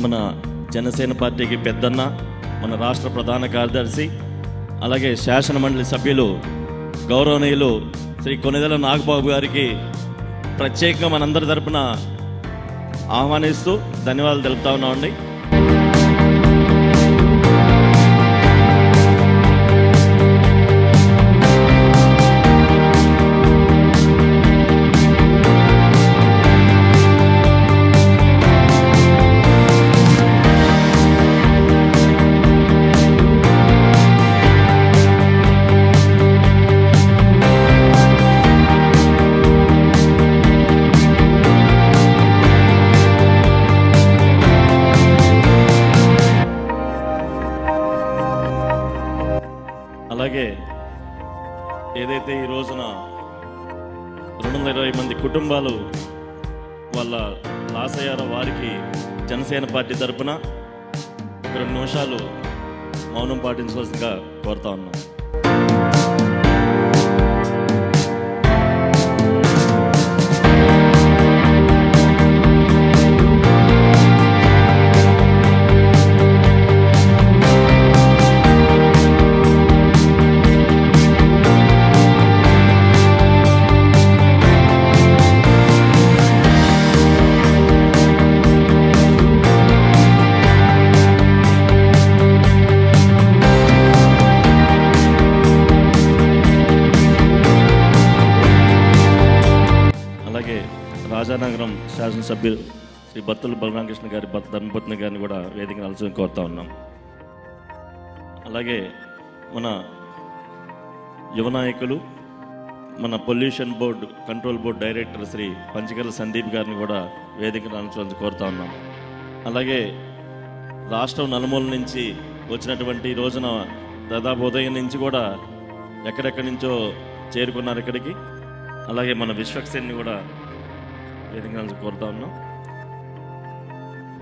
మన జనసేన పార్టీకి పెద్దన్న, మన రాష్ట్ర ప్రధాన కార్యదర్శి, అలాగే శాసన మండలి సభ్యులు గౌరవనీయులు శ్రీ కొనిదెల నాగబాబు గారికి ప్రత్యేకంగా మనందరి తరపున ఆహ్వానిస్తూ ధన్యవాదాలు తెలుపుతా ఉన్నామండి. అలాగే ఏదైతే ఈ రోజున 220 మంది కుటుంబాలు వాళ్ళ లాస్ అయ్యారో వారికి జనసేన పార్టీ తరఫున 2 నిమిషాలు మౌనం పాటించవలసిందిగా కోరుతా ఉన్నాం. రాజానగరం శాసనసభ్యులు శ్రీ బత్తుల బలరామకృష్ణ గారి ధర్మపత్ని గారిని కూడా వేదికను అలసి కోరుతా ఉన్నాం. అలాగే మన యువ నాయకులు, మన pollution board control board director Shri Panchakarla Sandeep గారిని కూడా వేదికను అలసి కోరుతా ఉన్నాం. అలాగే రాష్ట్రం నలుమూల నుంచి వచ్చినటువంటి రోజున దాదాపు ఉదయం నుంచి కూడా ఎక్కడెక్కడి నుంచో చేరుకున్నారు ఇక్కడికి. అలాగే మన విశ్వక్సేన్ని కూడా వేదికలను కోరుతా ఉన్నాం.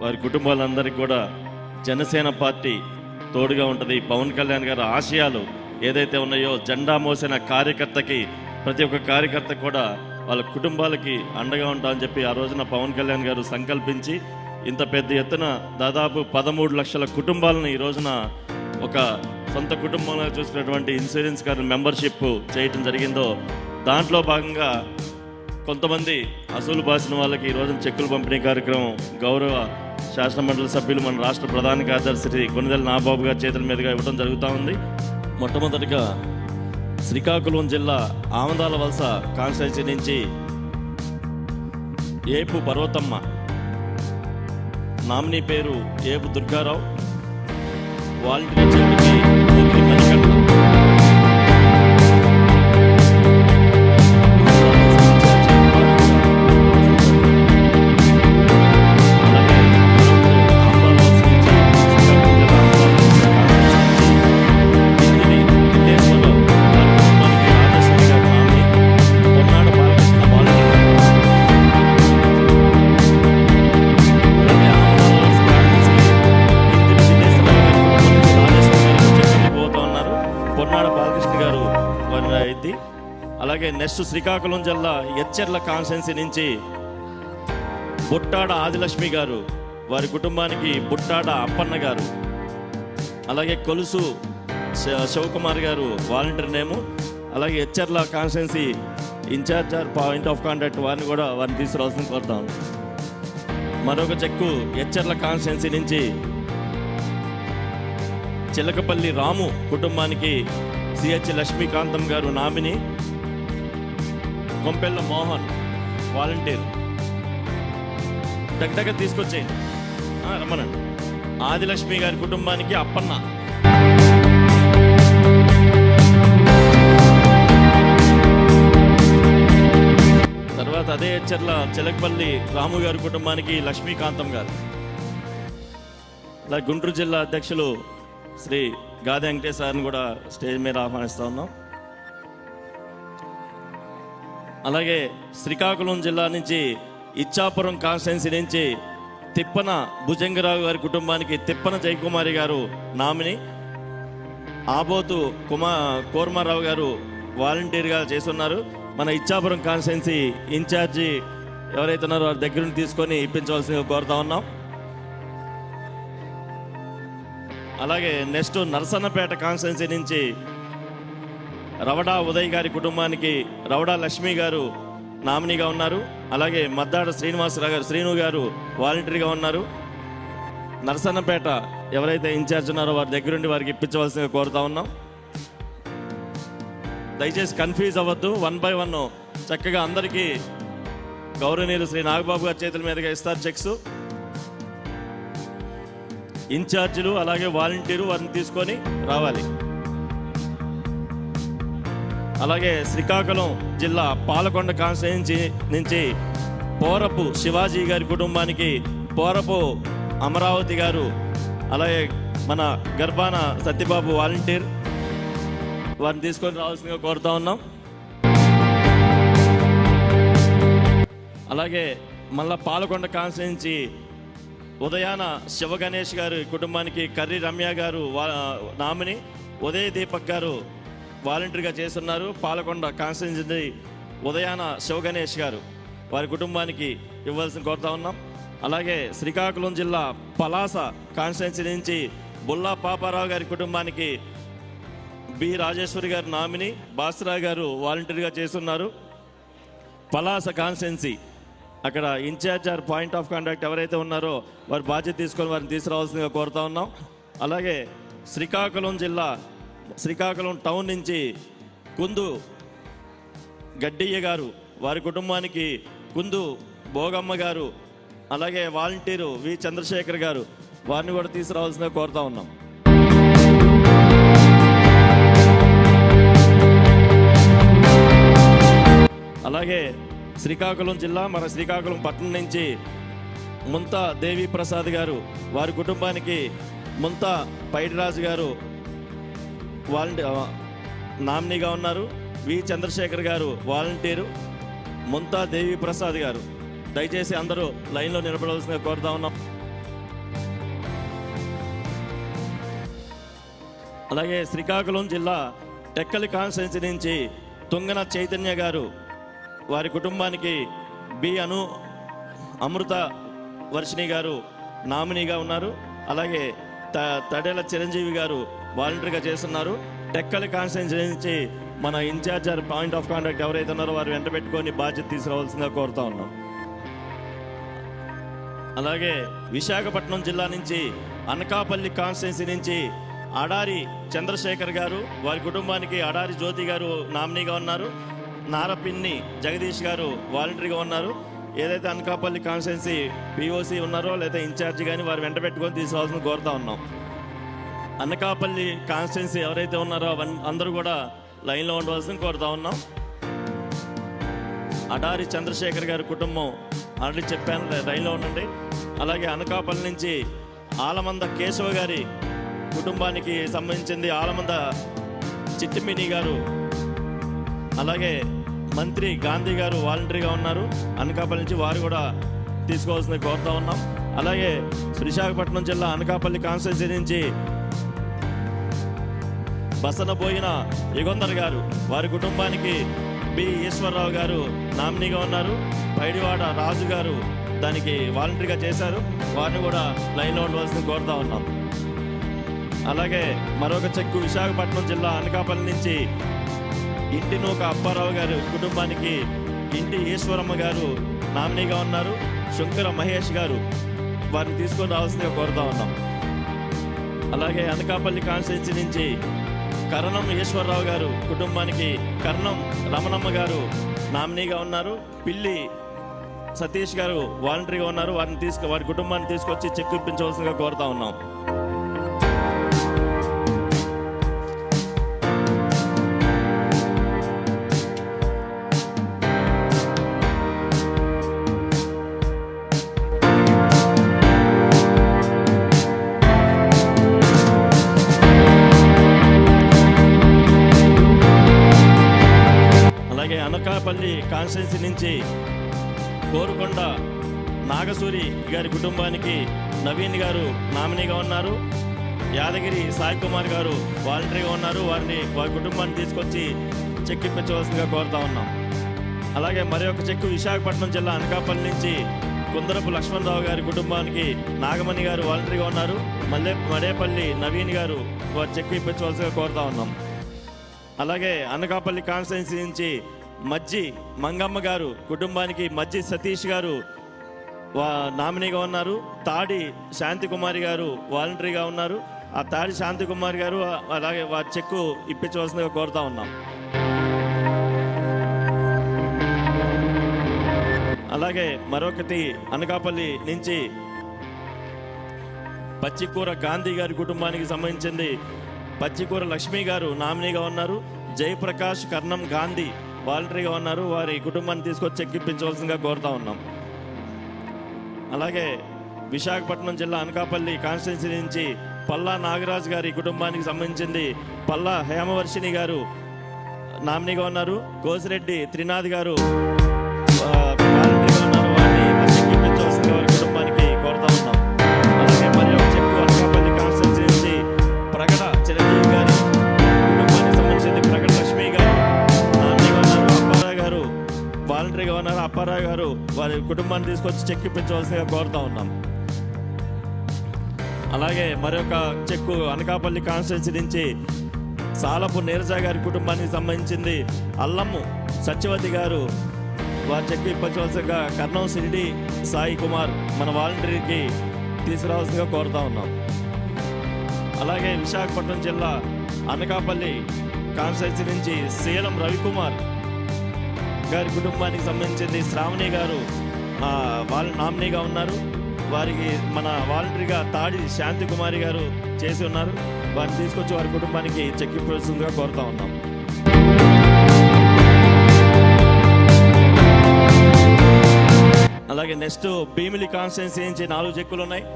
వారి కుటుంబాలందరికీ కూడా జనసేన పార్టీ తోడుగా ఉంటుంది. పవన్ కళ్యాణ్ గారి ఆశయాలు ఏదైతే ఉన్నాయో, జెండా మోసిన కార్యకర్తకి, ప్రతి ఒక్క కార్యకర్త కూడా వాళ్ళ కుటుంబాలకి అండగా ఉంటామని చెప్పి ఆ రోజున పవన్ కళ్యాణ్ గారు సంకల్పించి ఇంత పెద్ద ఎత్తున దాదాపు 13 లక్షల కుటుంబాలను ఈ రోజున ఒక సొంత కుటుంబంలో చూసినటువంటి ఇన్సూరెన్స్ కార్డు మెంబర్షిప్ చేయటం జరిగిందో, దాంట్లో భాగంగా కొంతమంది అసూలు బాసిన వాళ్ళకి ఈరోజు చెక్కులు పంపిణీ కార్యక్రమం గౌరవ శాసన మండలి సభ్యులు మన రాష్ట్ర ప్రధాన కార్యదర్శి శ్రీ కొనిదెల నాగబాబు గారి చేతుల మీదుగా ఇవ్వడం జరుగుతూ ఉంది. మొట్టమొదటిగా శ్రీకాకుళం జిల్లా ఆమదాల వలస కాన్స్టిట్యున్సీ నుంచి ఏపు పర్వతమ్మ, నామినీ పేరు ఏపు దుర్గారావు, వాలంటీర్ చెవిటికి మణికంఠ. అలాగే నెక్స్ట్ శ్రీకాకుళం జిల్లా ఎచ్చెర్ల కాన్స్టిట్యున్సీ నుంచి బుట్టాడ ఆదిలక్ష్మి గారు, వారి కుటుంబానికి బుట్టాడ అప్పన్న గారు. అలాగే కొలుసు శివకుమార్ గారు వాలంటీర్ నేము. అలాగే Etcherla constituency incharge point of contact వారిని తీసుకురావాల్సింది కోరుతాం. మరొక చెక్కు ఎచ్చెర్ల కాన్స్టిట్యున్సీ నుంచి చిలకపల్లి రాము కుటుంబానికి సిహెచ్ లక్ష్మీకాంతం గారు నామిని, కొంపెల్ల మోహన్ వాలంటీర్. దగ్గర తీసుకొచ్చేయండి, రమ్మనండి. ఆదిలక్ష్మి గారి కుటుంబానికి అప్పన్న. తర్వాత అదే చిలకపల్లి రాము గారి కుటుంబానికి లక్ష్మీకాంతం గారు. అలా గుంటూరు జిల్లా అధ్యక్షులు శ్రీ గాది వెంకటేశ్వరని కూడా స్టేజ్ మీద ఆహ్వానిస్తూ ఉన్నాం. అలాగే శ్రీకాకుళం జిల్లా నుంచి ఇచ్చాపురం కాన్స్టిట్యున్సీ నుంచి తిప్పన భుజంగరావు గారి కుటుంబానికి తిప్పన జయకుమారి గారు నామిని, ఆబోతు కోర్మారావు గారు వాలంటీర్గా చేస్తున్నారు. మన ఇచ్చాపురం కాన్స్టిట్యున్సీ ఇన్ఛార్జి ఎవరైతే ఉన్నారో వారి దగ్గర నుంచి తీసుకొని ఇప్పించవలసిందిగా కోరుతా ఉన్నాం. అలాగే నెక్స్ట్ నరసన్నపేట కాన్స్టిట్యున్సీ నుంచి రవడా ఉదయ్ గారి కుటుంబానికి రవడా లక్ష్మి గారు నామినీగా ఉన్నారు. అలాగే మద్దాడ శ్రీనివాసరావు గారు శ్రీను గారు వాలంటరీగా ఉన్నారు. నరసన్నపేట ఎవరైతే ఇన్ఛార్జ్ ఉన్నారో వారి దగ్గరుండి వారికి ఇప్పించవలసిందిగా కోరుతా ఉన్నాం. దయచేసి కన్ఫ్యూజ్ అవ్వద్దు. 1 by 1 చక్కగా అందరికీ గౌరవనీయులు శ్రీ నాగబాబు గారి చేతుల మీదుగా ఇస్తారు చెక్స్. ఇన్ఛార్జీలు అలాగే వాలంటీరు వారిని తీసుకొని రావాలి. అలాగే శ్రీకాకుళం జిల్లా పాలకొండ కాన్స్టిట్యున్సీ నుంచి పోరపు శివాజీ గారి కుటుంబానికి పోరపు అమరావతి గారు, అలాగే మన గర్భాన సత్యబాబు వాలంటీర్ వారిని తీసుకొని రావాల్సిందిగా కోరుతా ఉన్నాం. అలాగే మళ్ళా పాలకొండ కాన్స్టిట్యున్సీ ఉదయాన శివ గణేష్ గారి కుటుంబానికి కర్రీ రమ్య గారు నామిని, ఉదయ్ దీపక్ గారు వాలంటీర్గా చేస్తున్నారు. పాలకొండ కాన్స్టిట్యున్సీ ఉదయాన శివ గణేష్ గారు వారి కుటుంబానికి ఇవ్వాల్సిన కోరుతా ఉన్నాం. అలాగే శ్రీకాకుళం జిల్లా పలాస కాన్స్టిట్యున్సీ నుంచి బుల్లా పాపారావు గారి కుటుంబానికి బి రాజేశ్వరి గారు నామిని, బాసరా గారు వాలంటీర్గా చేస్తున్నారు. పలాస కాన్స్టిట్యున్సీ అక్కడ incharge or point of contact ఎవరైతే ఉన్నారో వారి బాధ్యత తీసుకొని వారిని తీసుకురావాల్సిందిగా కోరుతా ఉన్నాం. అలాగే శ్రీకాకుళం జిల్లా శ్రీకాకుళం టౌన్ నుంచి కుందు గడ్డియ్య గారు వారి కుటుంబానికి కుందు భోగమ్మ గారు, అలాగే వాలంటీరు వి చంద్రశేఖర్ గారు వారిని కూడా తీసుకురావాల్సిందిగా కోరుతా ఉన్నాం. అలాగే శ్రీకాకుళం జిల్లా మన శ్రీకాకుళం పట్టణం నుంచి ముంతా దేవి ప్రసాద్ గారు వారి కుటుంబానికి ముంతా పైడిరాజు గారు నామినీగా ఉన్నారు. వి చంద్రశేఖర్ గారు వాలంటీరు, ముంతా దేవి ప్రసాద్ గారు. దయచేసి అందరూ లైన్లో నిలబడవలసిందిగా కోరుతా ఉన్నాం. అలాగే శ్రీకాకుళం జిల్లా టెక్కలి కాన్స్టిట్యున్సీ నుంచి తుంగన చైతన్య గారు వారి కుటుంబానికి బి అమృత వర్షిణి గారు నామినీగా ఉన్నారు. అలాగే తడేల చిరంజీవి గారు వాలంటీర్గా చేస్తున్నారు. టెక్కలి కాన్స్టిట్యున్సీ నుంచి మన ఇన్ఛార్జ్ పాయింట్ ఆఫ్ కాంటాక్ట్ ఎవరైతే ఉన్నారో వారు వెంట పెట్టుకొని బాధ్యత తీసుకురావాల్సిందిగా కోరుతా ఉన్నాం. అలాగే విశాఖపట్నం జిల్లా నుంచి అనకాపల్లి కాన్స్టిట్యున్సీ నుంచి అడారి చంద్రశేఖర్ గారు వారి కుటుంబానికి అడారి జ్యోతి గారు నామినీగా ఉన్నారు. నారపిన్ని జగదీష్ గారు వాలంటరీగా ఉన్నారు. ఏదైతే అనకాపల్లి కాన్స్టిట్యున్సీ పిఓసి ఉన్నారో లేదా ఇన్ఛార్జ్ కానీ వారు వెంట పెట్టుకొని తీసుకోవాల్సిన కోరుతా ఉన్నాం. అనకాపల్లి కాన్స్టిట్యున్సీ ఎవరైతే ఉన్నారో అందరూ కూడా లైన్లో ఉండవలసిన కోరుతా ఉన్నాం. అడారి చంద్రశేఖర్ గారి కుటుంబం ఆల్రెడీ చెప్పాను, లైన్లో ఉండండి. అలాగే అనకాపల్లి నుంచి ఆలమంద కేశవ గారి కుటుంబానికి సంబంధించింది ఆలమంద చిట్టిమిని గారు, అలాగే మంత్రి గాంధీ గారు వాలంటరీగా ఉన్నారు. అనకాపల్లి నుంచి వారు కూడా తీసుకోవాల్సింది కోరుతా ఉన్నాం. అలాగే విశాఖపట్నం జిల్లా అనకాపల్లి కాన్స్టిట్యున్సీ నుంచి బసనబోయిన యుగంధర్ గారు వారి కుటుంబానికి బి ఈశ్వరరావు గారు నామినీగా ఉన్నారు. పైడివాడ రాజు గారు దానికి వాలంటరీగా చేశారు. వారిని కూడా లైన్లో ఉండవలసింది కోరుతా ఉన్నాం. అలాగే మరొక చెక్కు విశాఖపట్నం జిల్లా అనకాపల్లి నుంచి ఇంటి నూక అప్పారావు గారు కుటుంబానికి ఇంటి ఈశ్వరమ్మ గారు నామినీగా ఉన్నారు. శంకర మహేష్ గారు వారిని తీసుకొని రావాల్సిందిగా కోరుతా ఉన్నాం. అలాగే అనకాపల్లి కాన్స్టిట్యున్సీ నుంచి కరణం ఈశ్వరరావు గారు కుటుంబానికి కరణం రమణమ్మ గారు నామినీగా ఉన్నారు. పిల్లి సతీష్ గారు వాలంటరీగా ఉన్నారు. వారి కుటుంబాన్ని తీసుకొచ్చి చెక్ ఇప్పించవలసిందిగా కోరుతా ఉన్నాం. అనకాపల్లి కాన్స్టిట్యున్సీ నుంచి కోరుకొండ నాగసూరి గారి కుటుంబానికి నవీన్ గారు నామినీగా ఉన్నారు. యాదగిరి సాయి కుమార్ గారు వాలంటరీగా ఉన్నారు. వారి కుటుంబాన్ని తీసుకొచ్చి చెక్ ఇప్పించవలసిందిగా కోరుతా ఉన్నాం. అలాగే మరి ఒక చెక్కు విశాఖపట్నం జిల్లా అనకాపల్లి నుంచి కుందరపు లక్ష్మణరావు గారి కుటుంబానికి నాగమణి గారు వాలంటరీగా ఉన్నారు. మడేపల్లి నవీన్ గారు చెక్ ఇప్పించవలసిగా కోరుతా ఉన్నాం. అలాగే అనకాపల్లి కాన్స్టిట్యున్సీ నుంచి మజ్జి మంగమ్మ గారు కుటుంబానికి మజ్జి సతీష్ గారు నామినీగా ఉన్నారు. తాడి శాంతి కుమారి గారు వాలంటరీగా ఉన్నారు. ఆ తాడి శాంతి కుమారి గారు అలాగే వారి చెక్కు ఇప్పించవలసిందిగా కోరుతా ఉన్నాం. అలాగే మరొకటి అనకాపల్లి నుంచి పచ్చికూర గాంధీ గారి కుటుంబానికి సంబంధించింది పచ్చికూర లక్ష్మి గారు నామినీగా ఉన్నారు. జయప్రకాష్ కర్ణం గాంధీ వాలంటరీగా ఉన్నారు. వారి కుటుంబాన్ని తీసుకొచ్చి చెక్కిప్పించవలసిందిగా కోరుతా ఉన్నాం. అలాగే విశాఖపట్నం జిల్లా అనకాపల్లి కాన్స్టిట్యున్సీ నుంచి పల్లా నాగరాజు గారి కుటుంబానికి సంబంధించింది పల్లా హేమవర్షిణి గారు నామినీగా ఉన్నారు. కోసిరెడ్డి త్రినాథ్ గారు వాలంటరీగా ఉన్నారు. వారిని చెక్కిప్పించవలసిందిగా వారి కుటుంబానికి కోరుతా ఉన్నాం. అలాగే మరి ఒక చెక్కు అనకాపల్లి కాన్స్టిట్యున్సీ నుంచి ప్రగడ చిరంజీవి గారి కుటుంబానికి సంబంధించింది ప్రగడ లక్ష్మి గారు నామినీగా ఉన్నారు. అప్పారావు గారు వాలంటరీగా ఉన్నారు. అప్పారావు గారు వారి కుటుంబాన్ని తీసుకొచ్చి చెక్కిప్పించవలసిందిగా కోరుతా ఉన్నాం. అలాగే మరొక చెక్కు అనకాపల్లి కాన్స్టిట్యున్సీ నుంచి సాలపు నీరజ గారి కుటుంబానికి సంబంధించింది అల్లమ్ము సత్యవతి గారు వారి చెక్కు ఇప్పించవలసిగా కర్ణం సిరిడి సాయి కుమార్ మన వాలంటరీకి తీసుకురావాల్సిందిగా కోరుతా ఉన్నాం. అలాగే విశాఖపట్నం జిల్లా అనకాపల్లి కాన్స్టిట్యున్సీ నుంచి శీలం రవికుమార్ గారి కుటుంబానికి సంబంధించింది శ్రావణి గారు వాళ్ళ నామినీగా ఉన్నారు. వారికి మన వాలంటరీగా తాడి శాంతి కుమారి గారు చేసి ఉన్నారు. వారిని తీసుకొచ్చి వారి కుటుంబానికి చెక్కింపుగా కోరుతా ఉన్నాం. అలాగే నెక్స్ట్ భీమిలి కాన్స్టిట్యున్సీ నుంచి 4 చెక్కులు ఉన్నాయి.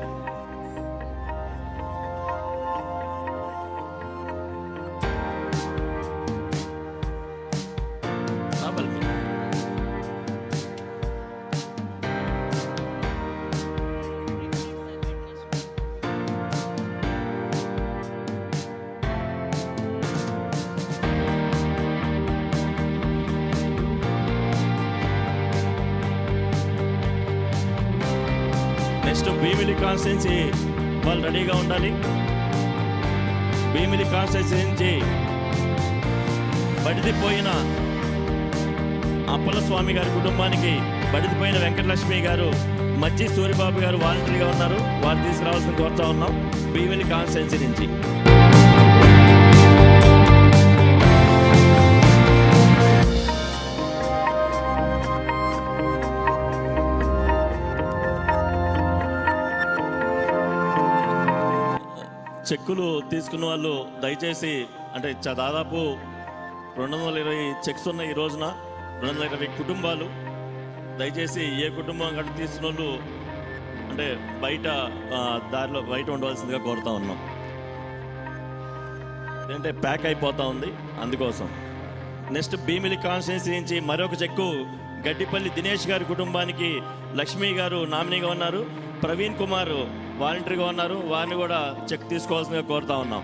నెక్స్ట్ భీమిలి కాన్స్టిట్యున్సీ వాళ్ళు రెడీగా ఉండాలి. భీమిలి కాన్స్టిట్యున్సీ నుంచి బడిదిపోయిన అప్పలస్వామి గారి కుటుంబానికి బడిదిపోయిన వెంకటలక్ష్మి గారు మజ్జి సూరిబాబు గారు వాలంటరీగా ఉన్నారు. వారు తీసుకురావాల్సిన కోరుతా ఉన్నాం భీమిలి కాన్స్టిట్యున్సీ నుంచి. చెక్కులు తీసుకున్న వాళ్ళు దయచేసి అంటే దాదాపు 220 చెక్స్ ఉన్నాయి ఈ రోజున. 220 కుటుంబాలు. దయచేసి ఏ కుటుంబం కంటే తీసుకున్న వాళ్ళు అంటే దారిలో బయట ఉండవలసిందిగా కోరుతా ఉన్నాం. ఏంటంటే ప్యాక్ అయిపోతా ఉంది అందుకోసం. నెక్స్ట్ భీమిలి కాన్స్టిట్యున్సీ నుంచి మరొక చెక్కు గడ్డిపల్లి దినేష్ గారి కుటుంబానికి లక్ష్మి గారు నామినీగా ఉన్నారు. ప్రవీణ్ కుమార్ వాలంటరీగా ఉన్నారు. వారిని కూడా చెక్ తీసుకోవాల్సిందిగా కోరుతా ఉన్నాం.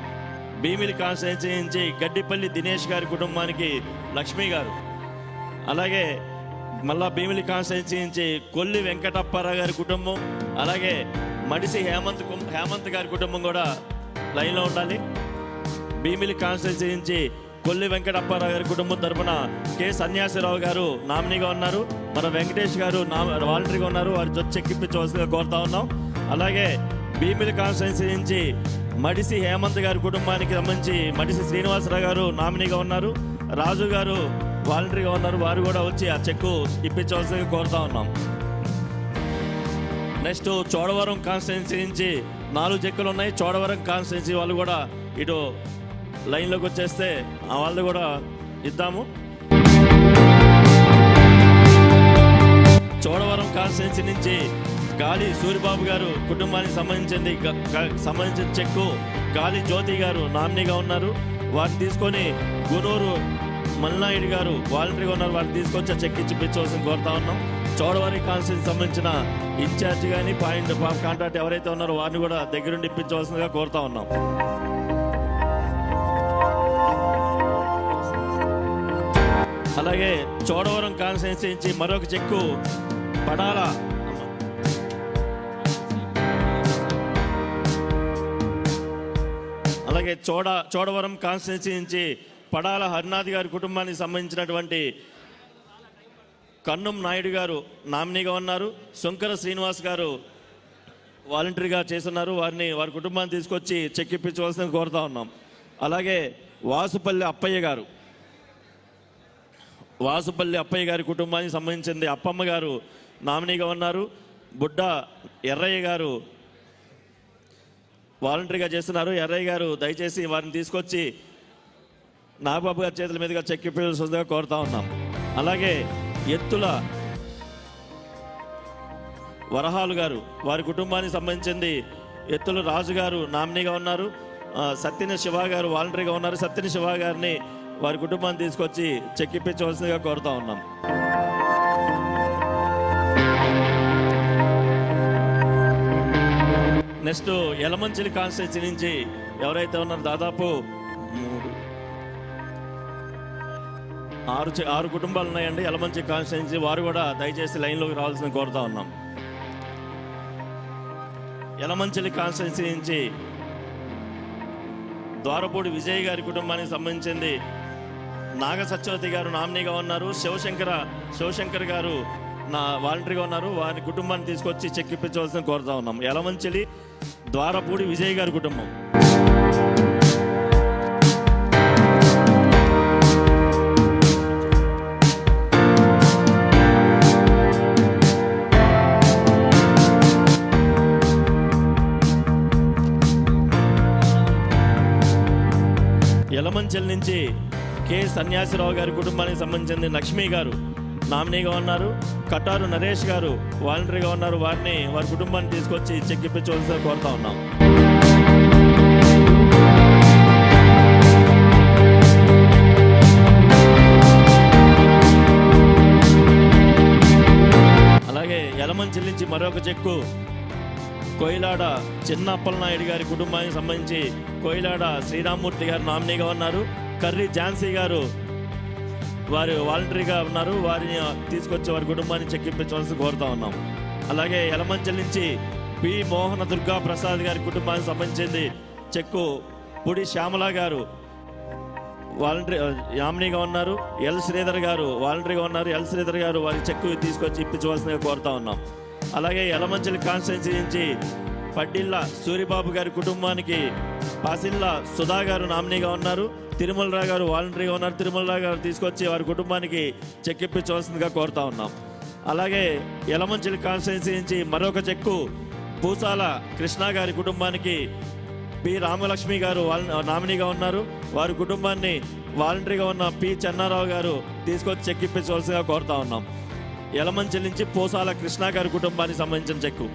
భీమిలి కాన్స్టిట్యున్సీ నుంచి గడ్డిపల్లి దినేష్ గారి కుటుంబానికి లక్ష్మి గారు. అలాగే మళ్ళా భీమిలి కాన్స్టిట్యున్సీ నుంచి కొల్లి వెంకటప్పారావు గారి కుటుంబం, అలాగే మడిసి హేమంత్ గారి కుటుంబం కూడా లైన్లో ఉండాలి. భీమిలి కాన్స్టిట్యున్సీ నుంచి కొల్లి వెంకటప్పారావు గారి కుటుంబం తరఫున కె సన్యాసిరావు గారు నామినీగా ఉన్నారు. మన వెంకటేష్ గారు వాలంటరీగా ఉన్నారు. వారి జొత్తు చెక్కిప్పించవలసిందిగా కోరుతా ఉన్నాం. అలాగే భీమిలి కాన్స్టిట్యున్సీ నుంచి మడిసి హేమంత్ గారి కుటుంబానికి సంబంధించి మడిసి శ్రీనివాసరావు గారు నామినీగా ఉన్నారు. రాజు గారు వాలంటరీగా ఉన్నారు. వారు కూడా వచ్చి ఆ చెక్కు ఇప్పించవలసిందిగా కోరుతా ఉన్నాం. నెక్స్ట్ చోడవరం కాన్స్టిట్యున్సీ నుంచి 4 చెక్కులు ఉన్నాయి. చోడవరం కాన్స్టిట్యున్సీ వాళ్ళు కూడా ఇటు లైన్లోకి వచ్చేస్తే ఆ వాళ్ళు కూడా ఇద్దాము. చోడవరం కాన్స్టిట్యున్సీ నుంచి గాలి సూరిబాబు గారు కుటుంబానికి సంబంధించిన చెక్కు గాలి జ్యోతి గారు నామినీగా ఉన్నారు. వారిని తీసుకొని గునూరు మల్నాయుడు గారు వాలంటరీగా ఉన్నారు. వారిని తీసుకొచ్చి చెక్ ఇప్పించవలసిన కోరుతా ఉన్నాం. చోడవరం కాన్స్టిట్యున్సీ సంబంధించిన ఇన్ఛార్జ్ కానీ కాంట్రాక్ట్ ఎవరైతే ఉన్నారో వారిని కూడా దగ్గరుండి ఇప్పించవలసిందిగా కోరుతా ఉన్నాం. అలాగే చోడవరం కాన్స్టిట్యున్సీ నుంచి మరొక చెక్కు పడాల అలాగే చోడవరం కాన్స్టిట్యున్సీ నుంచి పడాల హరినాథ్ గారి కుటుంబానికి సంబంధించినటువంటి కన్నం నాయుడు గారు నామినీగా ఉన్నారు. శంకర శ్రీనివాస్ గారు వాలంటరీగా చేస్తున్నారు. వారి కుటుంబాన్ని తీసుకొచ్చి చెక్ ఇప్పించవలసింది కోరుతా ఉన్నాం. అలాగే వాసుపల్లి అప్పయ్య గారి కుటుంబానికి సంబంధించింది అప్పమ్మ గారు నామినీగా ఉన్నారు. బుడ్డ ఎర్రయ్య గారు వాలంటరీగా చేస్తున్నారు. ఎర్రయ్య గారు దయచేసి వారిని తీసుకొచ్చి నాగబాబు గారి చేతుల మీదుగా చెక్ ఇప్పించవలసిందిగా కోరుతా ఉన్నాం. అలాగే ఎత్తుల వరహాలు గారు వారి కుటుంబానికి సంబంధించింది ఎత్తుల రాజు గారు నామినీగా ఉన్నారు. సత్యన శివ గారు వాలంటరీగా ఉన్నారు. సత్యన శివ గారిని వారి కుటుంబాన్ని తీసుకొచ్చి చెక్ ఇప్పించవలసిందిగా కోరుతా ఉన్నాం. నెక్స్ట్ యలమంచిలి కాన్స్టిట్యున్సీ నుంచి ఎవరైతే ఉన్నారో దాదాపు 6 కుటుంబాలు ఉన్నాయండి యలమంచిలి కాన్స్టిట్యున్సీ. వారు కూడా దయచేసి లైన్లోకి రావాల్సిన కోరుతా ఉన్నాం. యలమంచిలి కాన్స్టిట్యున్సీ నుంచి ద్వారపూడి విజయ్ గారి కుటుంబానికి సంబంధించింది నాగ సత్యవతి గారు నామినీగా ఉన్నారు. శివశంకర్ గారు వాలంటరీగా ఉన్నారు. వారి కుటుంబాన్ని తీసుకొచ్చి చెక్ ఇప్పించవలసిన కోరుతా ఉన్నాం. యలమంచిలి ద్వారపూడి విజయ్ గారి కుటుంబం. యలమంచిలి నుంచి కె సన్యాసిరావు గారి కుటుంబానికి సంబంధించింది లక్ష్మి గారు నామినీగా ఉన్నారు. కటారు నరేష్ గారు వాలంటరీగా ఉన్నారు. వారి కుటుంబాన్ని తీసుకొచ్చి చెక్ ఇప్పించవలసిందిగా కోరుతా ఉన్నాం. అలాగే యలమంచిలి నుంచి మరొక చెక్కు కోయిలాడ చిన్న అప్పలనాయుడు గారి కుటుంబానికి సంబంధించి కోయిలాడ శ్రీరామ్మూర్తి గారు నామినీగా ఉన్నారు. కర్రీ ఝాన్సీ గారు వారు వాలంటరీగా ఉన్నారు. వారిని తీసుకొచ్చి వారి కుటుంబాన్ని చెక్కించవలసి కోరుతా ఉన్నాం. అలాగే యలమంచిలి నుంచి పి మోహన దుర్గా ప్రసాద్ గారి కుటుంబానికి సంబంధించింది చెక్కు పుడి శ్యామల గారు వాలంటరీ నామినీగా ఉన్నారు. ఎల్ శ్రీధర్ గారు వాలంటరీగా ఉన్నారు. ఎల్ శ్రీధర్ గారు వారి చెక్కు తీసుకొచ్చి ఇప్పించవలసిందిగా కోరుతా ఉన్నాం. అలాగే యలమంచిలి కాన్స్టిట్యున్సీ నుంచి పడ్డిళ్ళ సూరిబాబు గారి కుటుంబానికి పాసిళ్ళ సుధా గారు నామినీగా ఉన్నారు. తిరుమలరావు గారు వాలంటరీగా ఉన్నారు. తిరుమలరావు గారు తీసుకొచ్చి వారి కుటుంబానికి చెక్ ఇప్పించవలసిందిగా కోరుతా ఉన్నాం. అలాగే యలమంచిలి కాన్స్టిట్యున్సీ నుంచి మరొక చెక్కు పూసాల కృష్ణ గారి కుటుంబానికి పి రామలక్ష్మి గారు నామినీగా ఉన్నారు. వారి కుటుంబాన్ని వాలంటరీగా ఉన్న పి చెన్నారావు గారు తీసుకొచ్చి చెక్ ఇప్పించవలసిందిగా కోరుతా ఉన్నాం. యలమంచిలి నుంచి పూసాల కృష్ణ గారి కుటుంబానికి సంబంధించిన చెక్కు.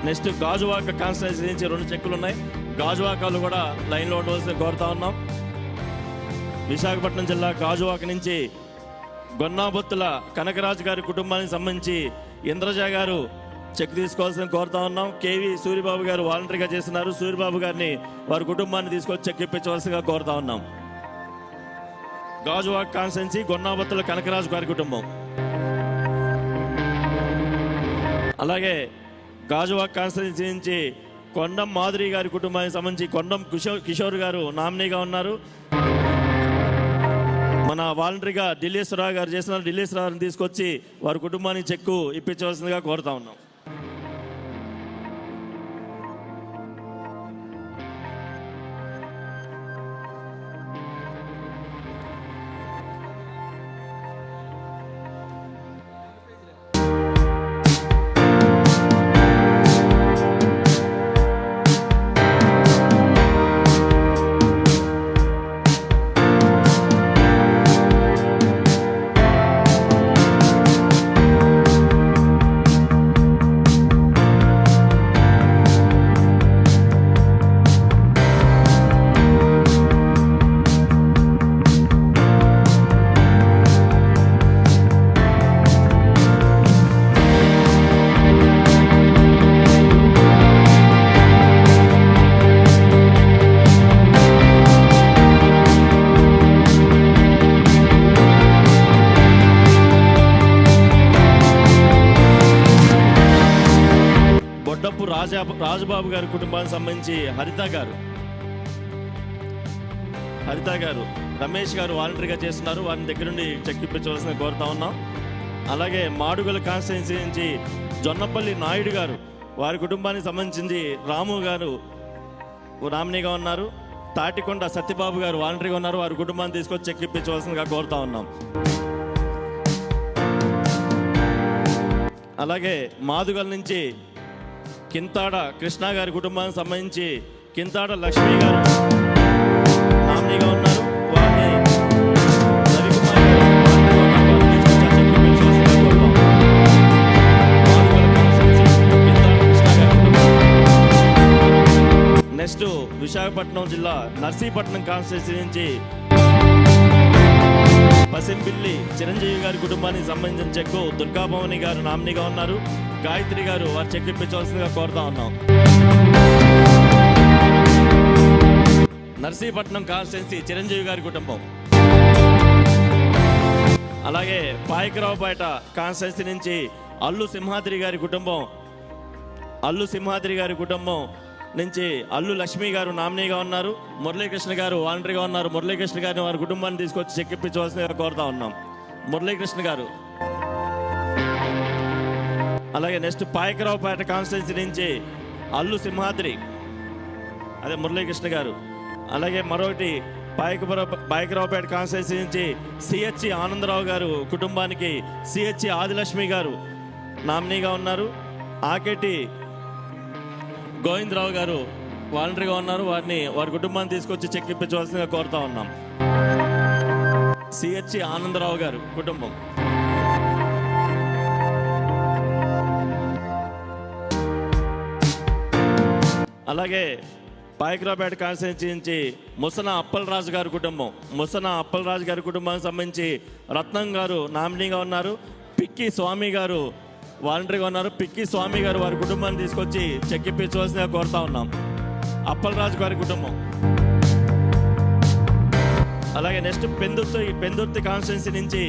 నెక్స్ట్ గాజువాక కాన్స్టిట్యున్సీ నుంచి 2 చెక్కులు ఉన్నాయి. గాజువాకాలు కూడా లైన్లో ఉండవలసిన కోరుతా ఉన్నాం. విశాఖపట్నం జిల్లా గాజువాక నుంచి గొన్నాబొత్తుల కనకరాజు గారి కుటుంబానికి సంబంధించి ఇంద్రజ గారు చెక్ తీసుకోవాల్సిన కోరుతా ఉన్నాం. కేవి సూరిబాబు గారు వాలంటరీగా చేస్తున్నారు. సూరిబాబు గారిని వారి కుటుంబాన్ని తీసుకొచ్చి చెక్ ఇప్పించవలసిగా కోరుతా ఉన్నాం. గాజువాక కాన్స్టిట్యున్సీ గొన్నాబొత్తుల కనకరాజు గారి కుటుంబం. అలాగే గాజువాక కాన్స్టిట్యున్సీ నుంచి కొండం మాధురి గారి కుటుంబానికి సంబంధించి కొండం కిషోర్ గారు నామినీగా ఉన్నారు. మన వాలంటరీగా ఢిల్లీశ్వరరావు గారు చేస్తున్నారు. ఢిల్లీశ్వరరావుని తీసుకొచ్చి వారి కుటుంబానికి చెక్కు ఇప్పించవలసిందిగా కోరుతా ఉన్నాం. రాజుబాబు గారి కుటుంబానికి సంబంధించి హరిత గారు రమేష్ గారు వాలంటరీగా చేస్తున్నారు. వారిని దగ్గర నుండి చెక్ ఇప్పించవలసిన కోరుతా ఉన్నాం. అలాగే మాడుగుల కాన్స్టిట్యున్సీ నుంచి జొన్నపల్లి నాయుడు గారు, వారి కుటుంబానికి సంబంధించి రాము గారు నామినీగా ఉన్నారు. తాటికొండ సత్యబాబు గారు వాలంటరీగా ఉన్నారు. వారి కుటుంబాన్ని తీసుకొచ్చి చెక్ ఇప్పించవలసిందిగా కోరుతా ఉన్నాం. అలాగే మాదుగల నుంచి కింతాడ కృష్ణ గారి కుటుంబానికి సంబంధించి కింతాడ లక్ష్మి గారు నామినీగా ఉన్నారు. వారిని రవికుమార్ గారు నెక్స్ట్ విశాఖపట్నం జిల్లా నర్సీపట్నం కాన్స్టిట్యున్సీ నుంచి పసింపిల్లి చిరంజీవి గారి కుటుంబానికి సంబంధించిన చెక్కు దుర్గాభవాని గారు నామినీగా ఉన్నారు. గాయత్రి గారు వారు చెక్ ఇప్పించవలసిందిగా కోరుతా ఉన్నాం. నర్సీపట్నం కాన్స్టిట్యున్సీ చిరంజీవి గారి కుటుంబం. అలాగే పాయకరావుపేట కాన్స్టిట్యున్సీ నుంచి అల్లు సింహాద్రి గారి కుటుంబం నుంచి అల్లు లక్ష్మి గారు నామినీగా ఉన్నారు. మురళీకృష్ణ గారు వాలంటరీగా ఉన్నారు. మురళీకృష్ణ గారిని వారి కుటుంబాన్ని తీసుకొచ్చి చెక్ ఇప్పించవలసిందిగా కోరుతా ఉన్నాం. మురళీకృష్ణ గారు. అలాగే నెక్స్ట్ పాయకరావుపేట కాన్స్టిట్యున్సీ నుంచి అల్లు సింహాద్రి, అదే మురళీకృష్ణ గారు. అలాగే మరొకటి పాయకరావుపేట కాన్స్టిట్యున్సీ నుంచి సిహెచ్ ఆనందరావు గారు కుటుంబానికి సిహెచ్ ఆదిలక్ష్మి గారు నామినీగా ఉన్నారు. ఆకేటి గోవిందరావు గారు వాలంటరీగా ఉన్నారు. వారి కుటుంబాన్ని తీసుకొచ్చి చెక్ ఇప్పించవలసిందిగా కోరుతా ఉన్నాం. సిహెచ్ ఆనందరావు గారు కుటుంబం. అలాగే పాయకరావుపేట కాన్స్టిట్యున్సీ నుంచి ముసన అప్పలరాజు గారి కుటుంబానికి సంబంధించి రత్నం గారు నామినీగా ఉన్నారు. పిక్కి స్వామి గారు వాలంటరీగా ఉన్నారు. పిక్కి స్వామి గారు వారి కుటుంబాన్ని తీసుకొచ్చి చెక్ ఇప్పించవలసిందిగా కోరుతా ఉన్నాం. అప్పలరాజు గారి కుటుంబం. అలాగే నెక్స్ట్ పెందుర్తి కాన్స్టిట్యున్సీ నుంచి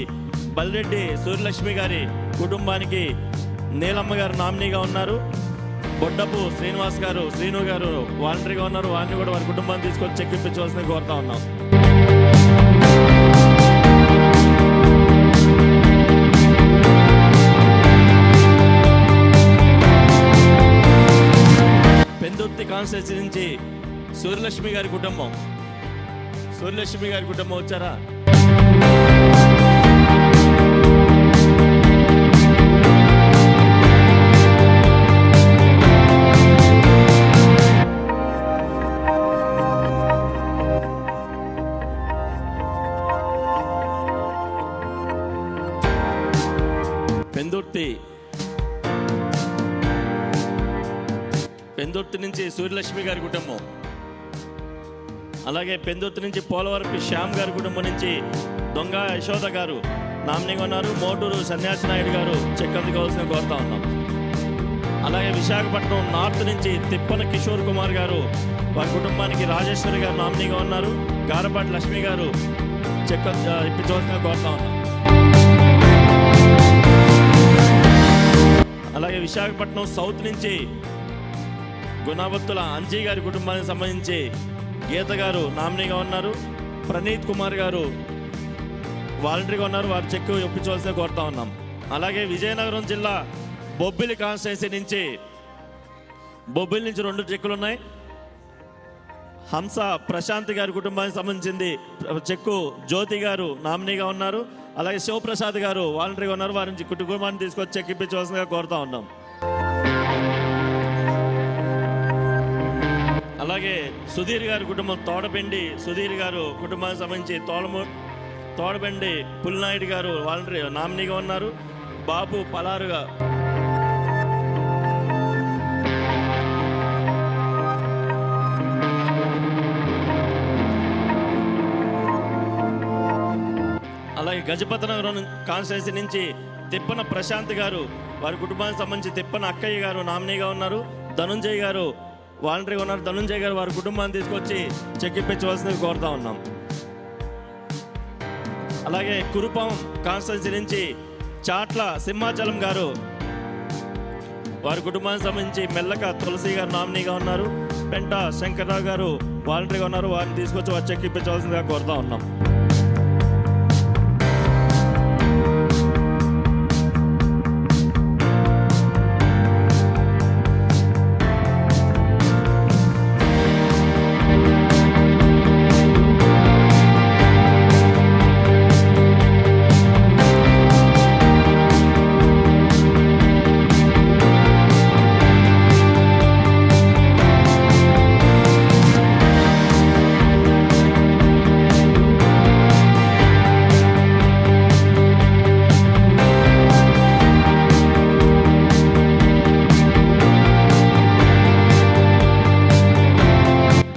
బల్రెడ్డి సూర్యలక్ష్మి గారి కుటుంబానికి నీలమ్మ గారు నామినీగా ఉన్నారు. బొడ్డపు శ్రీను గారు వాలంటరీగా ఉన్నారు. వారిని కూడా వారి కుటుంబాన్ని తీసుకొచ్చి చెక్ ఇప్పించవలసిందిగా కోరుతా ఉన్నాం. పెందుర్తి కాన్స్టిట్యున్సీ నుంచి సూర్యలక్ష్మి గారి కుటుంబం వచ్చారా? పెందుర్తి నుంచి సూర్యలక్ష్మి గారి కుటుంబం. అలాగే పెందుర్తి నుంచి పోలవరపు శ్యామ్ గారి కుటుంబం నుంచి దొంగ యశోద గారు నామినీగా ఉన్నారు. మోటూరు సన్యాసి నాయుడు గారు చెక్ అందుకోవాల్సిన కోరుతా ఉన్నాం. అలాగే విశాఖపట్నం నార్త్ నుంచి తిప్పన కిషోర్ కుమార్ గారు వారి కుటుంబానికి రాజేశ్వరి గారు నామినీగా ఉన్నారు. గారపాటి లక్ష్మి గారు చెక్ ఇప్పించవలసిన కోరుతా ఉన్నాం. అలాగే విశాఖపట్నం సౌత్ నుంచి గుణవత్తుల అంజీ గారి కుటుంబానికి సంబంధించి గీత గారు నామినీగా ఉన్నారు. ప్రణీత్ కుమార్ గారు వాలంటరీగా ఉన్నారు. వారి చెక్ ఒప్పించవలసిన కోరుతా ఉన్నాం. అలాగే విజయనగరం జిల్లా బొబ్బిలి కాన్స్టిట్యున్సీ నుంచి 2 చెక్కులు ఉన్నాయి. హంస ప్రశాంత్ గారి కుటుంబానికి సంబంధించింది చెక్కు జ్యోతి గారు నామినీగా ఉన్నారు. అలాగే శివప్రసాద్ గారు వాలంటరీగా ఉన్నారు. వారి కుటుంబాన్ని తీసుకొచ్చి చెక్ ఇప్పించవలసిందిగా కోరుతా ఉన్నాం. అలాగే సుధీర్ గారి కుటుంబం తోడబెండి సుధీర్ గారు కుటుంబానికి సంబంధించి తోడబెండి పుల్నాయుడు గారు వాలంటరీ నామినీగా ఉన్నారు. బాబు పలారుగా అలాగే గజపతినగరం కాన్స్టిట్యున్సీ నుంచి తిప్పన ప్రశాంత్ గారు వారి కుటుంబానికి సంబంధించి తిప్పన అక్కయ్య గారు నామినీగా ఉన్నారు. ధనుంజయ్ గారు వాలంటరీగా ఉన్నారు. ధనుంజయ్ గారు వారి కుటుంబాన్ని తీసుకొచ్చి చెక్ ఇప్పించవలసింది కోరుతా ఉన్నాం. అలాగే కురుపాం కాన్స్టిట్యున్సీ నుంచి చాట్ల సింహాచలం గారు వారి కుటుంబానికి సంబంధించి మెల్లక తులసి గారు నామినీగా ఉన్నారు. పెంట శంకర్రావు గారు వాలంటరీగా ఉన్నారు. వారిని తీసుకొచ్చి వారు చెక్ ఇప్పించవలసిందిగా కోరుతా ఉన్నాం.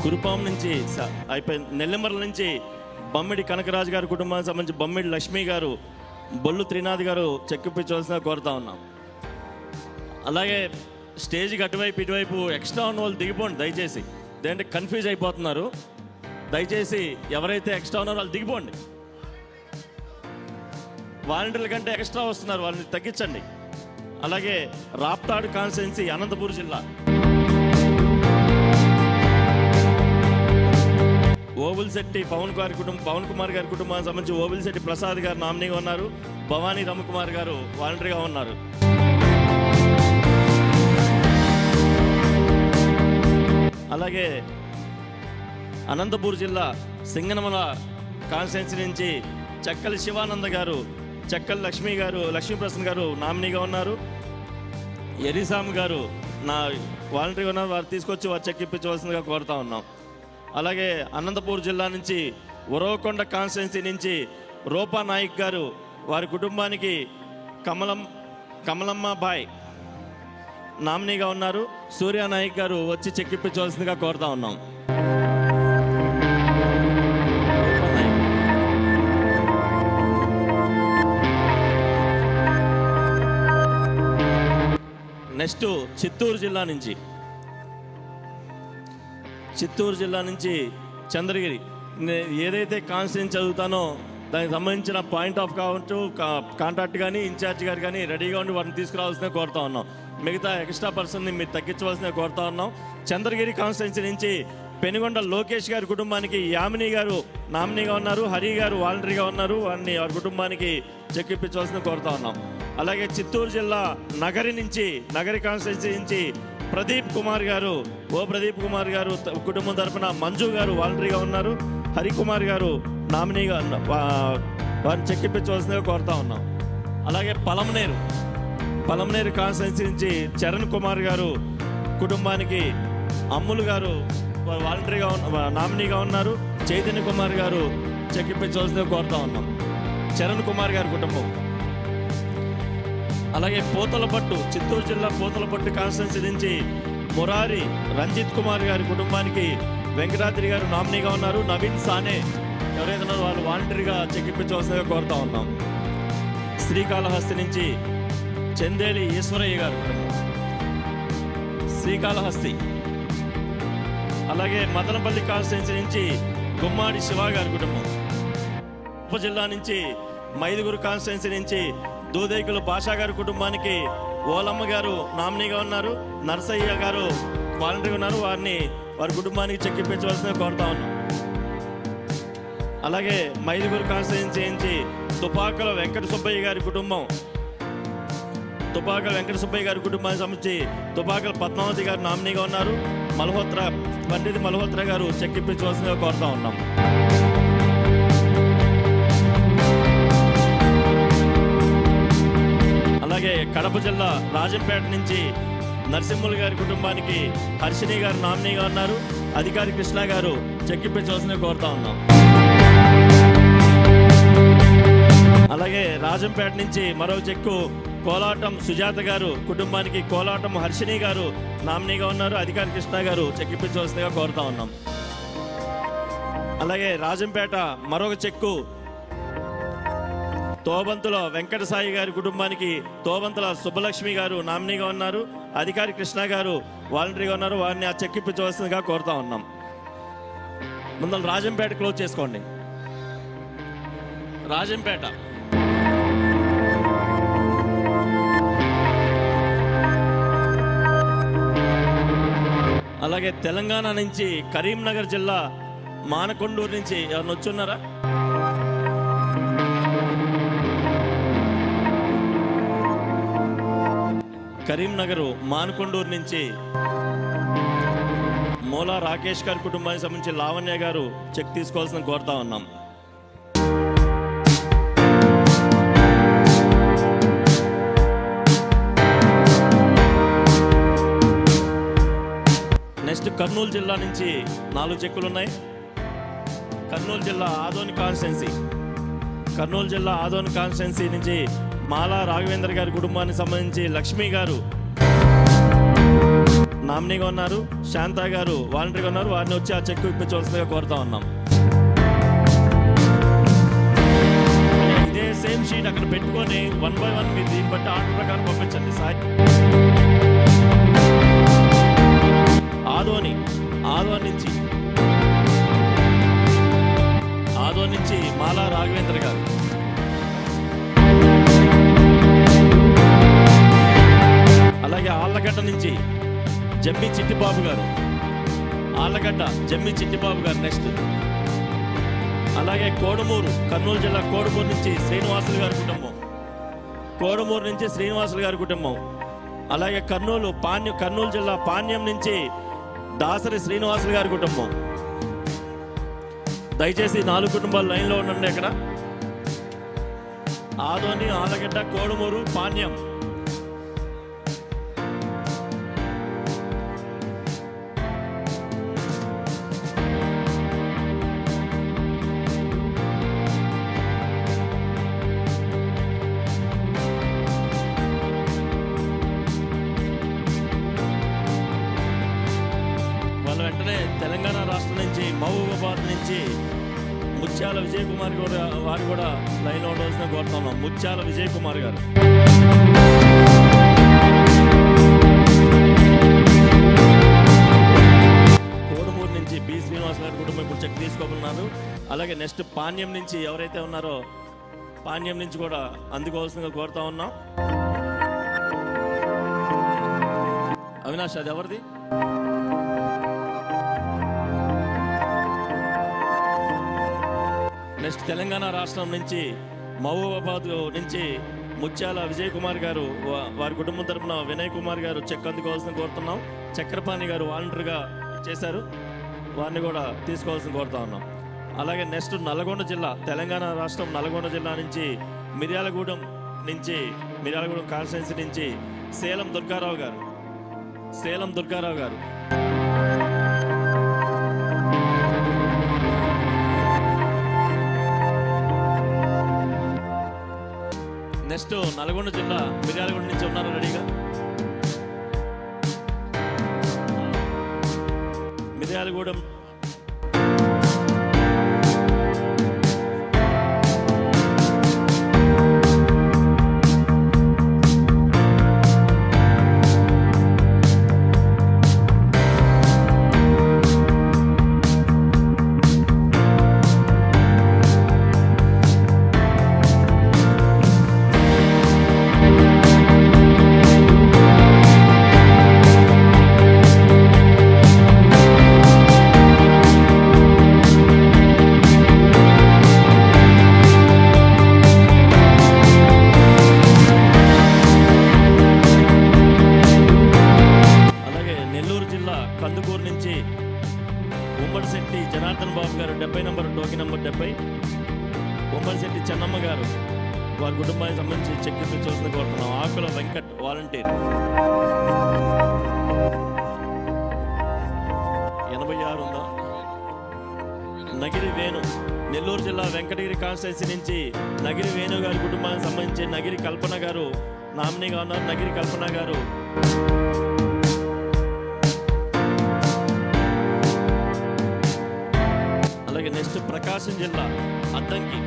కురుపాం నుంచి అయిపోయింది. నెల్లిమర్ల నుంచి బమ్మిడి కనకరాజు గారి కుటుంబానికి సంబంధించి బమ్మిడి లక్ష్మి గారు, బొల్లు త్రినాథ్ గారు చెక్కిప్పించవలసిన కోరుతా ఉన్నాం. అలాగే స్టేజ్కి అటువైపు ఇటువైపు ఎక్స్ట్రా ఉన్న వాళ్ళు దిగిపోండి దయచేసి. దేంటే కన్ఫ్యూజ్ అయిపోతున్నారు. దయచేసి ఎవరైతే ఎక్స్ట్రా ఉన్నారో వాళ్ళు దిగిపోండి. వాలంటీర్ల కంటే ఎక్స్ట్రా వస్తున్నారు, వాళ్ళని తగ్గించండి. అలాగే రాప్తాడు కాన్స్టిట్యున్సీ అనంతపూర్ జిల్లా ఓబుల్శెట్టి పవన్ కుమార్ గారి కుటుంబానికి సంబంధించి ఓబుల్శెట్టి ప్రసాద్ గారు నామినీగా ఉన్నారు. భవానీ రమకుమార్ గారు వాలంటరీగా ఉన్నారు. అలాగే అనంతపూర్ జిల్లా సింగనమల కాన్స్టిట్యున్సీ నుంచి చెక్కలి శివానంద గారు, చెక్కలి లక్ష్మీప్రసన్న గారు నామినీగా ఉన్నారు. ఎరిసామ్ గారు వాలంటరీగా ఉన్నారు. వారు తీసుకొచ్చి వారు చెక్ ఇప్పించవలసిందిగా కోరుతా ఉన్నాం. అలాగే అనంతపూర్ జిల్లా నుంచి ఉరవకొండ కాన్స్టిట్యున్సీ నుంచి రూపా నాయక్ గారు, వారి కుటుంబానికి కమలమ్మ బాయ్ నామినీగా ఉన్నారు. సూర్య నాయక్ గారు వచ్చి చెక్కిప్పించవలసిందిగా కోరుతా ఉన్నాం. నెక్స్ట్ చిత్తూరు జిల్లా నుంచి చంద్రగిరి, ఏదైతే కాన్స్టిట్యున్సీ చదువుతానో దానికి సంబంధించిన పాయింట్ ఆఫ్ కాంటాక్ట్ కానీ ఇన్ఛార్జ్ గారు కానీ రెడీగా ఉండి వారిని తీసుకురావాల్సిందే కోరుతా ఉన్నాం. మిగతా ఎక్స్ట్రా పర్సన్ని మీరు తగ్గించవలసిందే కోరుతా ఉన్నాం. చంద్రగిరి కాన్స్టిట్యున్సీ నుంచి పెనుగొండ లోకేష్ గారి కుటుంబానికి యామిని గారు నామినీగా ఉన్నారు. హరి గారు వాలంటరీగా ఉన్నారు. వారి కుటుంబానికి చెక్ ఇప్పించవలసిందే కోరుతా ఉన్నాం. అలాగే చిత్తూరు జిల్లా నగరి కాన్స్టిట్యున్సీ నుంచి ప్రదీప్ కుమార్ గారు కుటుంబం తరఫున మంజు గారు వాలంటరీగా ఉన్నారు. హరికుమార్ గారు నామినీగా వారిని చెక్కిప్పించవలసిందిగా కోరుతా ఉన్నాం. అలాగే పలమనేరు కాన్స్టిట్యున్సీ నుంచి చరణ్ కుమార్ గారు కుటుంబానికి అమ్ములు గారు వాలంటరీగా నామినీగా ఉన్నారు. చైతన్య కుమార్ గారు చెక్కిప్పించవలసిందిగా కోరుతా ఉన్నాం. చరణ్ కుమార్ గారి కుటుంబం. అలాగే చిత్తూరు జిల్లా పోతలపట్టు కాన్స్టిట్యున్సీ నుంచి మురారి రంజిత్ కుమార్ గారి కుటుంబానికి వెంకటాద్రి గారు నామినీగా ఉన్నారు. నవీన్ సానే ఎవరైతే ఉన్నారో వాళ్ళు వాలంటరీగా చెక్కిప్పించవలసిందిగా కోరుతా ఉన్నాం. శ్రీకాళహస్తి నుంచి చందేలి ఈశ్వరయ్య గారు శ్రీకాళహస్తి. అలాగే మదనపల్లి కాన్స్టిట్యున్సీ నుంచి గుమ్మాడి శివ గారి కుటుంబం. జిల్లా నుంచి మైదుగురు కాన్స్టిట్యున్సీ నుంచి దూదేకులు భాషా గారి కుటుంబానికి ఓలమ్మ గారు నామినీగా ఉన్నారు. నరసయ్య గారు వాలంటరీగా ఉన్నారు. వారి కుటుంబానికి చెక్కిప్పించవలసిందిగా కోరుతా ఉన్నాం. అలాగే మైదుగురు కాన్స్టిట్యున్సీ నుంచి తుపాకల వెంకట సుబ్బయ్య గారి కుటుంబానికి సంబంధించి తుపాకల పద్మావతి గారు నామినీగా ఉన్నారు. పండిత్ మల్హోత్రా గారు చెక్కిప్పించవలసిందిగా కోరుతా ఉన్నాం. అలాగే కడప జిల్లా రాజంపేట నుంచి నరసింహులు గారి కుటుంబానికి హర్షిని గారు నామినీగా ఉన్నారు. అధికారి కృష్ణ గారు చెక్కిప్పించవలసిందిగా కోరుతా ఉన్నాం. అలాగే రాజంపేట నుంచి మరో చెక్కు కోలాటం సుజాత గారు కుటుంబానికి కోలాటం హర్షిని గారు నామినీగా ఉన్నారు. అధికారి కృష్ణ గారు చెక్కిప్పించవలసిందిగా కోరుతా ఉన్నాం. అలాగే రాజంపేట మరొక చెక్కు తోబంతుల వెంకట సాయి గారి కుటుంబానికి తోబంతుల సుబ్బలక్ష్మి గారు నామినీగా ఉన్నారు. అధికారి కృష్ణ గారు వాలంటరీగా ఉన్నారు. వారిని ఆ చెక్కిప్పించవలసిందిగా కోరుతా ఉన్నాం. ముందర రాజంపేట క్లోజ్ చేసుకోండి. రాజంపేట అలాగే తెలంగాణ నుంచి కరీంనగర్ జిల్లా మానకొండూరు నుంచి ఎవరిని వచ్చున్నారా? కరీంనగర్ మానకొండూరు నుంచి మూలా రాకేష్ గారి కుటుంబానికి సంబంధించి లావణ్య గారు చెక్ తీసుకోవాల్సిన కోరుతా ఉన్నాం. నెక్స్ట్ కర్నూలు జిల్లా నుంచి 4 చెక్కులు ఉన్నాయి. కర్నూలు జిల్లా ఆదోని కాన్స్టిట్యున్సీ నుంచి మాలా రాఘవేంద్ర గారి కుటుంబానికి సంబంధించి లక్ష్మి గారు నామినీగా ఉన్నారు, శాంత గారు వాలంటీర్గా ఉన్నారు. వారిని వచ్చి ఆ చెక్కు ఇప్పించవలసిందిగా కోరుతా ఉన్నాం. ఇదే సేమ్ షీట్ అక్కడ పెట్టుకొని 1 by 1 మీరు దీన్ని బట్టి ఆర్డర్ ప్రకారం పంపించండి. ఆదోని నుంచి మాలా రాఘవేంద్ర గారు, అలాగే ఆళ్ళగడ్డ నుంచి జమ్మి చిట్టిబాబు గారు, నెక్స్ట్. అలాగే కోడుమూరు, కర్నూలు జిల్లా కోడుమూరు నుంచి శ్రీనివాసులు గారి కుటుంబం. అలాగే కర్నూలు జిల్లా పాణ్యం నుంచి దాసరి శ్రీనివాసులు గారి కుటుంబం. దయచేసి 4 కుటుంబాలు లైన్లో ఉండండి. ఇక్కడ ఆదోని, ఆళ్ళగడ్డ, కోడుమూరు, పాణ్యం. వెంటనే తెలంగాణ రాష్ట్రం నుంచి మహబూబాబాద్ నుంచి ముత్యాల విజయ్ కుమార్ వారు కూడా లైన్లో ఉండవలసిన కోరుతున్నాం. ముత్యాల విజయ్ కుమార్ గారు. కోడుమూరు నుంచి బి శ్రీనివాస్ గారి కుటుంబం ఇప్పుడు చెక్ తీసుకోబోతున్నారు. అలాగే నెక్స్ట్ పాణ్యం నుంచి ఎవరైతే ఉన్నారో పాణ్యం నుంచి కూడా అందుకోవాల్సిందిగా కోరుతా ఉన్నాం. అవినాష్, అది ఎవరిది? నెక్స్ట్ తెలంగాణ రాష్ట్రం నుంచి మహబూబాబాద్ నుంచి ముత్యాల విజయ్ కుమార్ గారు, వారి కుటుంబం తరపున వినయ్ కుమార్ గారు చెక్ అందుకోవాల్సిన కోరుతున్నాం. చక్రపాణి గారు వాలంటీర్గా చేశారు, వారిని కూడా తీసుకోవాల్సిన కోరుతా ఉన్నాం. అలాగే నెక్స్ట్ నల్గొండ జిల్లా, తెలంగాణ రాష్ట్రం నల్గొండ జిల్లా నుంచి మిర్యాలగూడెం కాన్స్టిట్యున్సీ నుంచి సేలం దుర్గారావు గారు. నెక్స్ట్ నల్గొండ జిల్లా మిర్యాలగూడ నుంచి ఉన్నారు రెడీగా. మిర్యాలగూడెం కందుకూరు నుంచి ఉమ్మడి శెట్టి జనార్దన్ బాబు గారు 70 నంబర్ టోకెన్ నంబర్ 70. ఉమ్మడి శెట్టి చెన్నమ్మ గారు, వారి కుటుంబానికి సంబంధించి చెక్ చూసిన కోరుతున్నాం. ఆకుల వెంకట్ వాలంటీర్. 86 ఉందా? నగిరి వేణు, నెల్లూరు జిల్లా వెంకటగిరి కాన్స్టిట్యున్సీ నుంచి నగిరి వేణు గారి కుటుంబానికి సంబంధించి నగిరి కల్పన గారు నామినీగా ఉన్నారు. నగిరి కల్పన గారు. అలాగే నెక్స్ట్ ప్రకాశం జిల్లా అద్దంకి,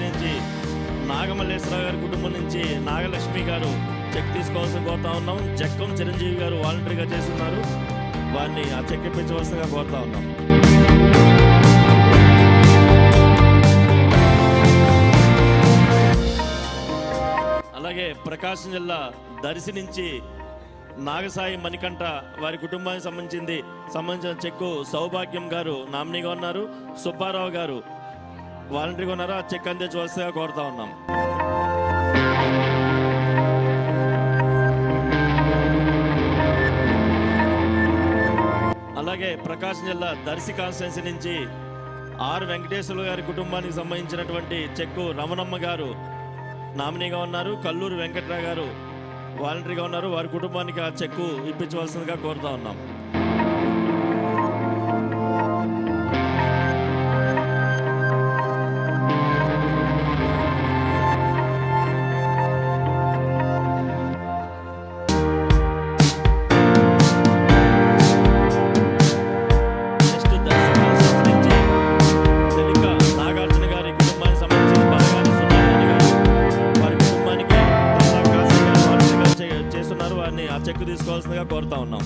నుంచి నాగమల్లేశ్వరరావు గారి కుటుంబం నుంచి నాగలక్ష్మి గారు చెక్ తీసుకోవాల్సిన కోరుతా ఉన్నాం. జక్కం చిరంజీవి గారు వాలంటీర్గా చేస్తున్నారు. వారిని ఆ చెక్ ఇప్పించవలసిందిగా కోరుతా ఉన్నాం. అలాగే ప్రకాశం జిల్లా దర్శి నుంచి నాగసాయి మణికంఠ వారి కుటుంబానికి సంబంధించిన చెక్కు సౌభాగ్యం గారు నామినీగా ఉన్నారు. సుబ్బారావు గారు వాలంటీర్గా ఉన్నారు. ఆ చెక్ అందించవలసిందిగా కోరుతా ఉన్నాం. అలాగే ప్రకాశం జిల్లా దర్శి కాన్స్టిట్యున్సీ నుంచి ఆర్ వెంకటేశ్వర గారి కుటుంబానికి సంబంధించినటువంటి చెక్కు రమణమ్మ గారు నామినీగా ఉన్నారు. కల్లూరు వెంకట్రావు గారు వాలంటీర్గా ఉన్నారు. వారి కుటుంబానికి ఆ చెక్కు ఇప్పించవలసిందిగా కోరుతా ఉన్నాం. ఆ చెక్ తీసుకోవాల్సిందిగా కోరుతా ఉన్నాం.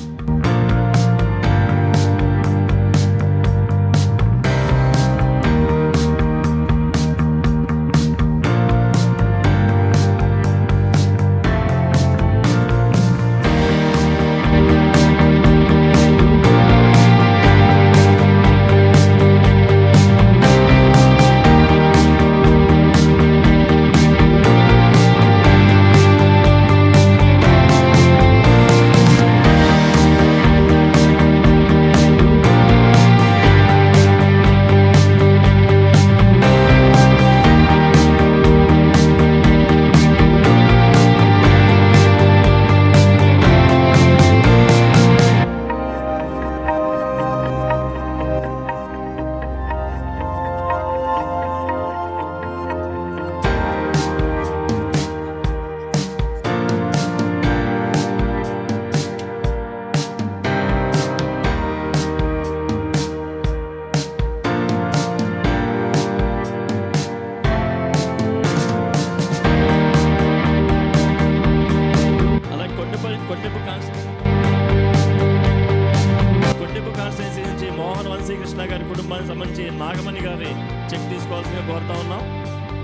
కొట్టిపు కాన్స్టిట్యున్సీ నుంచి మోహన్ వంశీకృష్ణ గారి కుటుంబానికి సంబంధించి నాగమణి గారి చెక్ తీసుకోవాల్సిందిగా కోరుతా ఉన్నాం.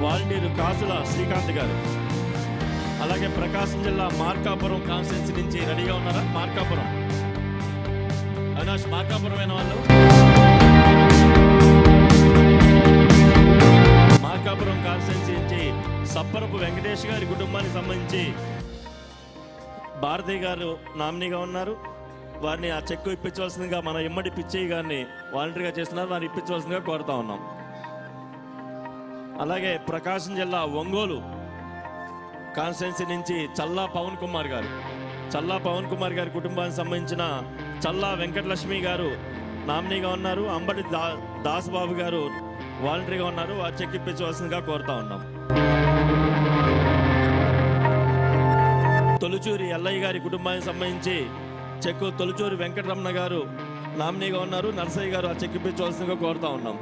వాలంటీరు కాసుల శ్రీకాంత్ గారు. అలాగే ప్రకాశం జిల్లా మార్కాపురం కాన్స్టిట్యున్సీ నుంచి రెడీగా ఉన్నారా? మార్కాపురం అవినాష్, మార్కాపురమైన వాళ్ళు మార్కాపురం కాన్స్టిట్యున్సీ నుంచి సప్పరపు వెంకటేష్ గారి కుటుంబానికి సంబంధించి భారతి గారు నామినీగా ఉన్నారు. వారిని ఆ చెక్కు ఇప్పించవలసిందిగా మన ఇమ్మడి పిచ్చయ్య గారిని వాలంటీర్గా చేస్తున్నారు. వారిని ఇప్పించవలసిందిగా కోరుతా ఉన్నాం. అలాగే ప్రకాశం జిల్లా ఒంగోలు కాన్స్టిట్యున్సీ నుంచి చల్లా పవన్ కుమార్ గారి కుటుంబానికి సంబంధించిన చల్లా వెంకటలక్ష్మి గారు నామినీగా ఉన్నారు. అంబటి దాసబాబు గారు వాలంటీర్గా ఉన్నారు. ఆ చెక్ ఇప్పించవలసిందిగా కోరుతా ఉన్నాం. తొలుచూరి ఎల్లయ్య గారి కుటుంబానికి సంబంధించి చెక్కు తొలుచూరి వెంకటరమణ గారు నామినీగా ఉన్నారు. నర్సయ్య గారు ఆ చెక్ ఇప్పించవలసిందిగా కోరుతా ఉన్నాం.